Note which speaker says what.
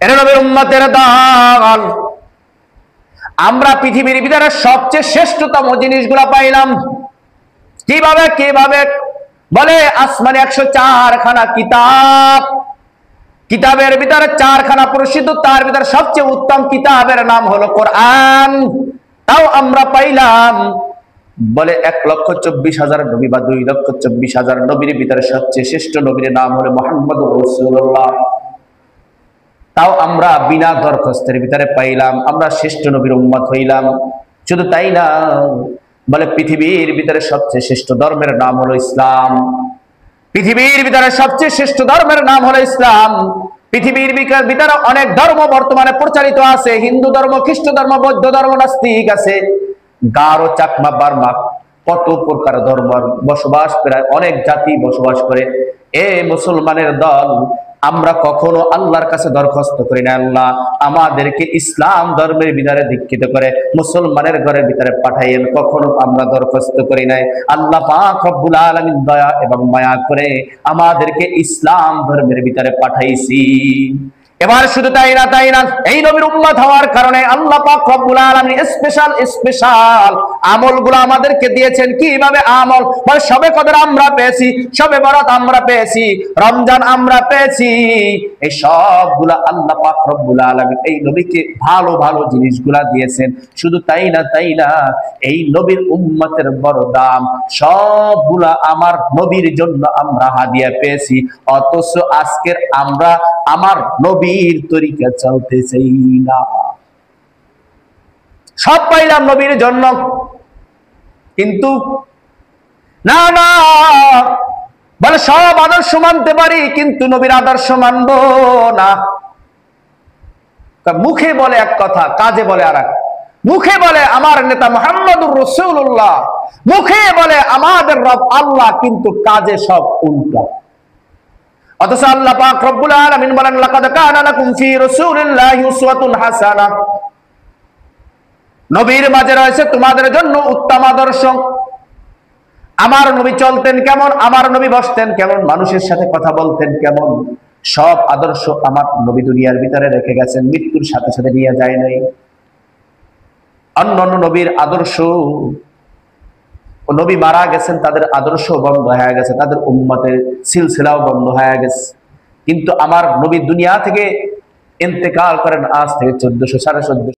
Speaker 1: এরা নবীর উম্মতের দল। আমরা পৃথিবীর ভিতরে সবচেয়ে শ্রেষ্ঠতম জিনিসগুলা পাইলাম কিভাবে কিভাবে বলে আসমানে 104 খানা কিতাব, কিতাবের ভিতরে 4 খানা প্রসিদ্ধ, তার ভিতরে সবচেয়ে উত্তম কিতাবের নাম হলো কোরআন। তাও আমরা পাইলাম বলে 1,24,000 নবী বা 2,24,000 নবীর ভিতরে সবচেয়ে শ্রেষ্ঠ নবীর নাম হলো মুহাম্মদুর রাসূলুল্লাহ। তাও আমরা বিনা দরখাস্তের ভিতরে পাইলাম, আমরা শ্রেষ্ঠ নবীর উম্মত হইলাম। শুধু তাই না, বলে পৃথিবীর ভিতরে সবচেয়ে শ্রেষ্ঠ ধর্মের নাম হলো ইসলাম। পৃথিবীর ভিতরে সবচেয়ে শ্রেষ্ঠ ধর্মের নাম হলো ইসলাম। পৃথিবীর ভিতরে অনেক ধর্ম বর্তমানে প্রচারিত আছে, হিন্দু ধর্ম, খ্রিস্ট ধর্ম, বৌদ্ধ ধর্ম, নাস্তিক আছে, গারো, চাকমা, বার্মা, কত প্রকার ধর্ম বসবাস, প্রায় অনেক জাতি বসবাস করে। এ মুসলমানের দল, আমরা কখনো আল্লাহর কাছে দরখাস্ত করি না আল্লাহ আমাদেরকে ইসলাম ধর্মের ভিতরে দীক্ষিত করে মুসলমানের ঘরের ভিতরে পাঠাইয়েন, কখনো আমরা দরখাস্ত করি নাই। আল্লাহ পাক রব্বুল আলামিন দয়া এবং মায়া করে আমাদেরকে ইসলাম ধর্মের ভিতরে পাঠাইছি। এবার শুধু তাই না, এই নবীর উম্মত হওয়ার কারণে আল্লাহ পাক রব্বুল আলামিন স্পেশাল আমলগুলো আমাদেরকে দিয়েছেন। কিভাবে আমল? বলে শবে কদর আমরা পেয়েছি, শবে বরাত আমরা পেয়েছি, রমজান আমরা পেয়েছি। এই সবগুলা আল্লাহ পাক রব্বুল আলামিন এই নবীকে ভালো ভালো জিনিসগুলা দিয়েছেন। শুধু তাই না, এই নবীর উম্মতের বড় দাম, সবগুলা আমার নবীর জন্য আমরা হাদিয়া পেয়েছি। অথচ আজকের আমরা আমার নবীর তরিকা চলতে চাই না। সব পাইলাম নবীর জন্য, কিন্তু না, বলে সব আদর্শ মানতে পারি কিন্তু নবীর আদর্শ মানব না। মুখে বলে এক কথা, কাজে বলে আর এক। মুখে বলে আমার নেতা মুহাম্মদুর রাসূলুল্লাহ, মুখে বলে আমাদের রব আল্লাহ, কিন্তু কাজে সব উল্টা। অথচ আল্লাহ পাক রব্বুল আলামিন বলেন লাকাদ কানা লাকুম ফি রাসূলিল্লাহি উসওয়াতুন হাসানাহ, নবীর মাঝে রয়েছে তোমাদের জন্য উত্তম আদর্শ। আমার নবী চলতেন কেমন, আমার নবী বসতেন কেমন, মানুষের সাথে কথা বলতেন কেমন, সব আদর্শ আমার নবী দুনিয়ার ভিতরে রেখে গেছেন, মৃত্যুর সাথে সাথে নিয়ে যায় নাই। অন্যান্য নবীর আদর্শ, নবী মারা গেছেন, তাদের আদর্শ বন্ধ হয়ে গেছে, তাদের উম্মতের সিলসিলাও বন্ধ হয়ে গেছে। কিন্তু আমার নবী দুনিয়া থেকে ইন্তেকাল করেন আজ থেকে 1400 1450